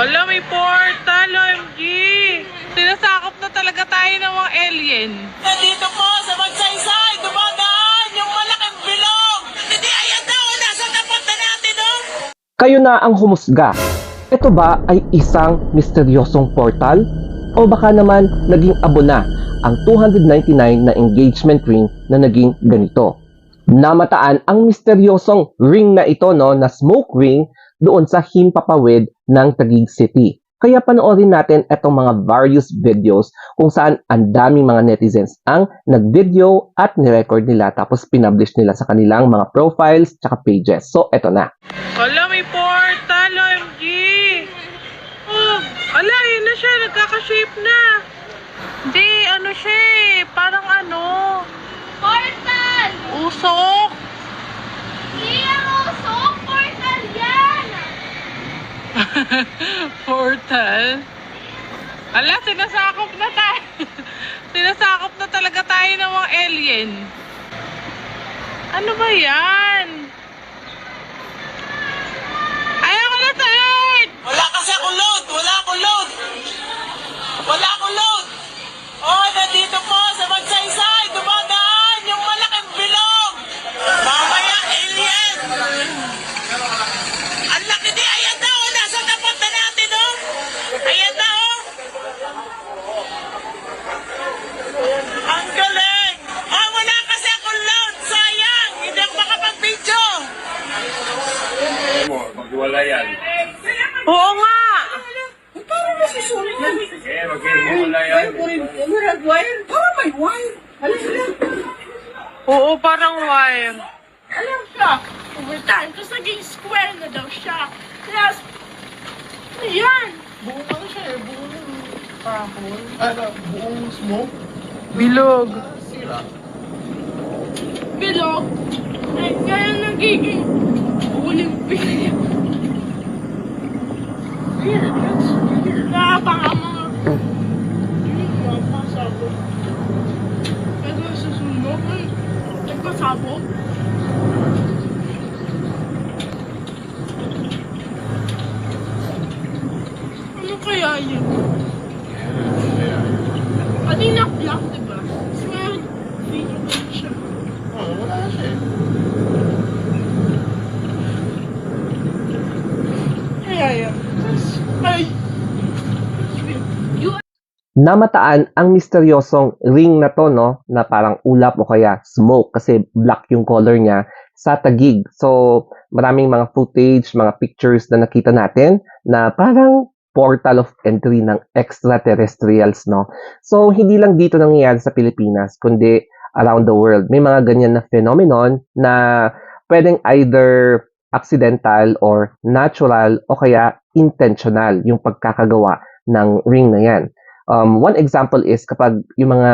Hala, may portal, OMG! Sinasakop na talaga tayo ng mga alien. Nandito po sa Magsaysay, dumadaan yung malaking bilog. Hindi, ayan daw, nasa tapat na natin, no? Kayo na ang humusga. Ito ba ay isang misteryosong portal? O baka naman naging abo na ang 299 na engagement ring na naging ganito? Namataan ang misteryosong ring na ito, no, na smoke ring doon sa Himpapawid ng Taguig City. Kaya panoorin natin itong mga various videos kung saan ang daming mga netizens ang nag-video at nirecord nila tapos pinublish nila sa kanilang mga profiles tsaka pages. So, eto na. Hala, may portal, OMG! Oh, ala, yun na siya, nagkaka-shape na. Hindi, ano siya eh, parang ano, Portal! usok. Hindi ang usok! Portal yan! Portal? Ala, sinasakop na tayo. Sinasakop na talaga tayo ng mga alien. Ano ba yan? Ayaw ko na sa Earth! Wala kasi akong load, wala akong load. Wala akong load. Oh, nandito po sa Magsaysay, dumadaan yung malaking bilog. Mamaya, alien. Ang laki di, ayan daw, nasa tapat na natin, no? Ayan daw. Ang galing. Ah, wala kasi akong load, sayang. Hindi ako makapag-video. Maghiwala yan. Oo nga! Parang nasusunod. Sige, maghiwala yan. Parang may wire. Alam sila. Oo, parang wire. Alam siya, over time, tapos naging square na daw siya. Kaya, ano yan? Buong ano siya eh, buong kahon. Buong smoke. Bilog. Sira. Bilog. Eh, kaya nagiging uling bilog. Kaya baka mga pasabog. Pero susunog, nagpasabog. Ano kaya yun? Pati na-block, diba? Kasi nga, video ko na siya. Oh, wala na siya eh. Kaya yan. Tapos, ay, Namataan ang misteryosong ring na to, no, na parang ulap o kaya smoke kasi black yung color niya sa Taguig. So, maraming mga footage, mga pictures na nakita natin na parang portal of entry ng extraterrestrials, no. So, hindi lang dito nangyayari sa Pilipinas, kundi around the world. May mga ganyan na phenomenon na pwedeng either accidental or natural o kaya intentional yung pagkakagawa ng ring na yan. One example is kapag yung mga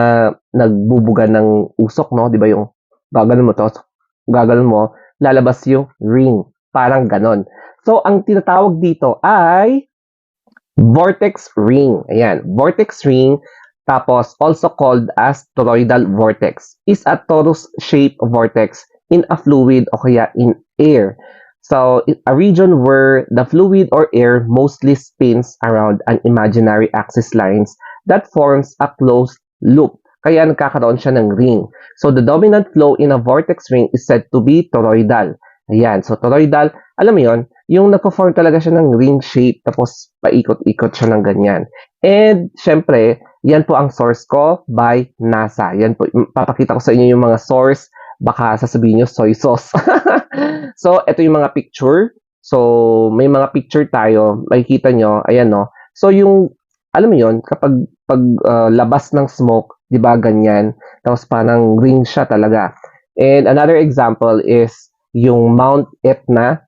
nagbubuga ng usok, no, 'di ba, yung gaganon mo, lalabas yung ring, parang ganon. So ang tinatawag dito ay vortex ring. Ayan, vortex ring, tapos also called as toroidal vortex, is a torus-shaped vortex in a fluid o kaya in air. So, a region where the fluid or air mostly spins around an imaginary axis lines that forms a closed loop. Kaya nagkakaroon siya ng ring. So, the dominant flow in a vortex ring is said to be toroidal. Ayan. So, toroidal, alam mo yun, yung nagpo-form talaga siya ng ring shape tapos paikot-ikot siya ng ganyan. And, syempre, yan po ang source ko by NASA. Yan po, papakita ko sa inyo yung mga source. Baka sasabihin nyo, soy sauce. So, ito yung mga picture. So, may mga picture tayo. Makikita nyo, ayan, no. So, yung, alam mo yun, kapag labas ng smoke, di ba, ganyan. Tapos parang ring siya talaga. And another example is yung Mount Etna,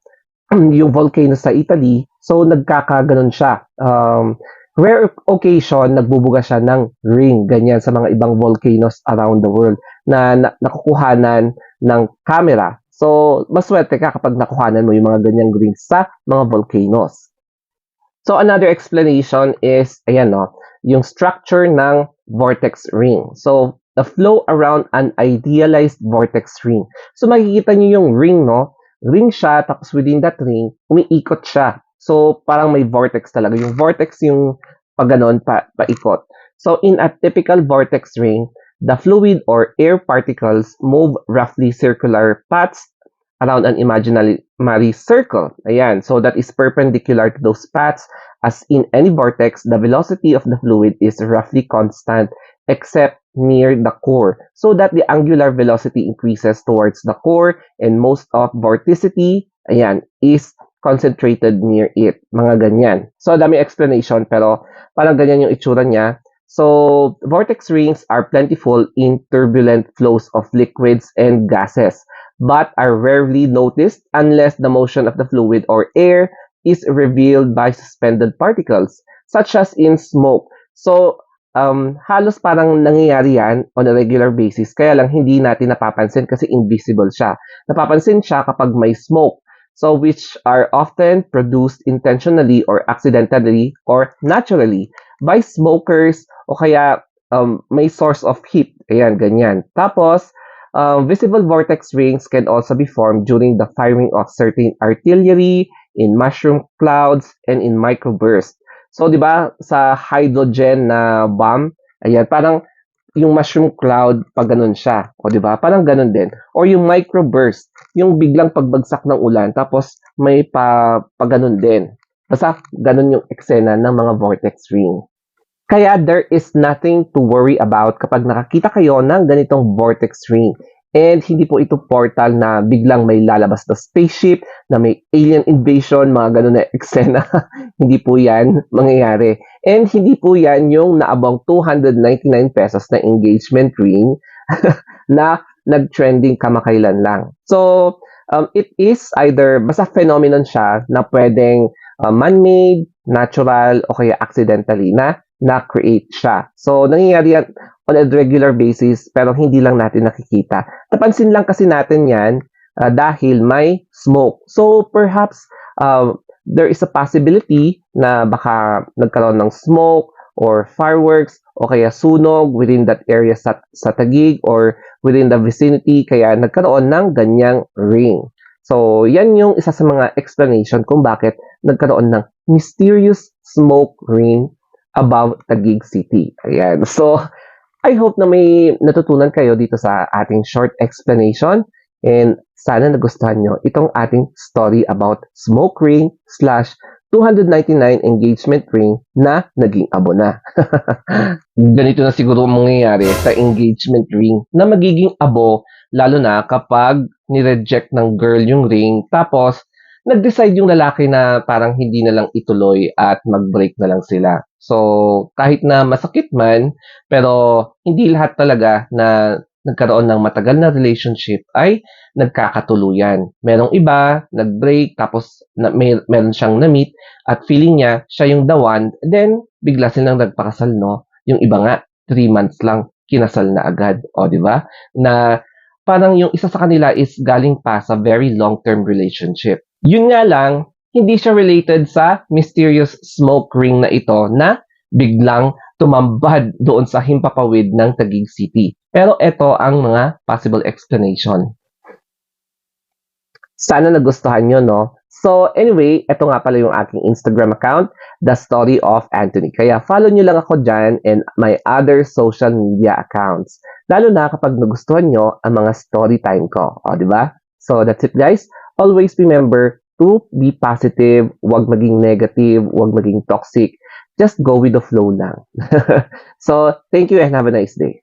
yung volcano sa Italy. So, nagkakaganon siya. Rare occasion, nagbubuga siya ng ring, ganyan, sa mga ibang volcanoes around the world na nakukuhanan ng camera. So, maswerte ka kapag nakuhanan mo yung mga ganyang rings sa mga volcanoes. So, another explanation is, ayan, no, yung structure ng vortex ring. So, the flow around an idealized vortex ring. So, makikita nyo yung ring, no? Ring siya, tapos within that ring, umiikot siya. So, parang may vortex talaga. Yung vortex yung pag ganon, paikot. So, in a typical vortex ring, the fluid or air particles move roughly circular paths around an imaginary circle. Ayan. So, that is perpendicular to those paths. As in any vortex, the velocity of the fluid is roughly constant except near the core, so that the angular velocity increases towards the core and most of vorticity, ayan, is concentrated near it. Mga ganyan. So, dami explanation, pero parang ganyan yung itsura niya. So, vortex rings are plentiful in turbulent flows of liquids and gases, but are rarely noticed unless the motion of the fluid or air is revealed by suspended particles, such as in smoke. So, halos parang nangyayari yan on a regular basis, kaya lang hindi natin napapansin kasi invisible siya. Napapansin siya kapag may smoke, so which are often produced intentionally or accidentally or naturally by smokers o kaya may source of heat. Ayan, ganyan. Tapos, visible vortex rings can also be formed during the firing of certain artillery, in mushroom clouds, and in microbursts. So, di ba, sa hydrogen na bomb, ayan, parang yung mushroom cloud, pag ganun siya. O, di ba? Parang ganun din. Or yung microburst, yung biglang pagbagsak ng ulan, tapos may pag ganun din. Basta, ganun yung eksena ng mga vortex ring. Kaya there is nothing to worry about kapag nakakita kayo ng ganitong vortex ring. And hindi po ito portal na biglang may lalabas na spaceship, na may alien invasion, mga ganun na eksena. Hindi po yan mangyayari. And hindi po yan yung naabang 299 pesos na engagement ring na nag-trending kamakailan lang. So, it is either, basta phenomenon siya na pwedeng man-made, natural, o kaya accidentally na-create siya. So, nangyayari yan on a regular basis pero hindi lang natin nakikita. Napansin lang kasi natin yan dahil may smoke. So, perhaps there is a possibility na baka nagkaroon ng smoke or fireworks o kaya sunog within that area sa Taguig or within the vicinity kaya nagkaroon ng ganyang ring. So, yan yung isa sa mga explanation kung bakit nagkaroon ng mysterious smoke ring above Taguig City. Ayan. So, I hope na may natutunan kayo dito sa ating short explanation and sana nagustuhan nyo itong ating story about smoke ring / 299 engagement ring na naging abo na. Ganito na siguro mangyayari sa engagement ring na magiging abo lalo na kapag nireject ng girl yung ring tapos nag-decide yung lalaki na parang hindi na lang ituloy at mag-break na lang sila. So, kahit na masakit man, pero hindi lahat talaga na nagkaroon ng matagal na relationship ay nagkakatuluyan. Merong iba, nag-break, tapos meron siyang na-meet at feeling niya siya yung the one, then bigla silang nagpakasal, no? Yung iba nga, 3 months lang, kinasal na agad. O, di ba? Na parang yung isa sa kanila is galing pa sa very long-term relationship. Yun nga lang, hindi siya related sa mysterious smoke ring na ito na biglang tumambad doon sa himpapawid ng Taguig City. Pero ito ang mga possible explanation. Sana nagustuhan nyo, no? So, anyway, ito nga pala yung aking Instagram account, The Story of Anthony. Kaya follow nyo lang ako dyan and my other social media accounts. Lalo na kapag nagustuhan nyo ang mga story time ko. O, di ba? So, that's it, guys. Always remember to be positive, huwag maging negative, huwag maging toxic. Just go with the flow lang. So, thank you and have a nice day.